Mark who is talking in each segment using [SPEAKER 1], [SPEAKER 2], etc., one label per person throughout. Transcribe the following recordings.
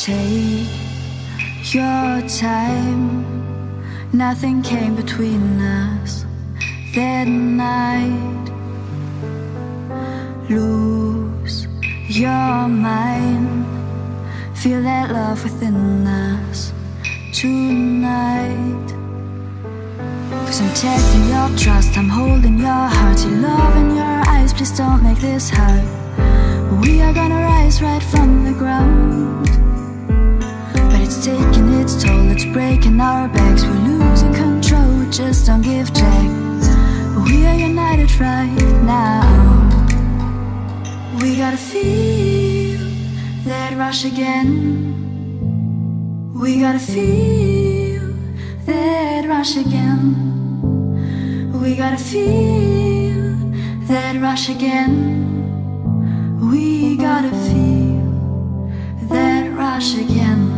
[SPEAKER 1] Take your time, nothing came between us that night. Lose your mind, feel that love within us tonight. Cause I'm testing your trust, I'm holding your heart, your love in your eyes, please don't make this hard. We are gonna rise right from the ground, but it's taking its toll, it's breaking our backs. We're losing control, we just don't give jack. We are united right now. We gotta feel that rush again. We gotta feel that rush again. We gotta feel that rush again. We gotta feel that rush again.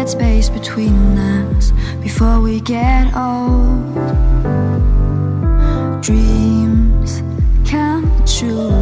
[SPEAKER 1] Space between us before we get old. Dreams come true.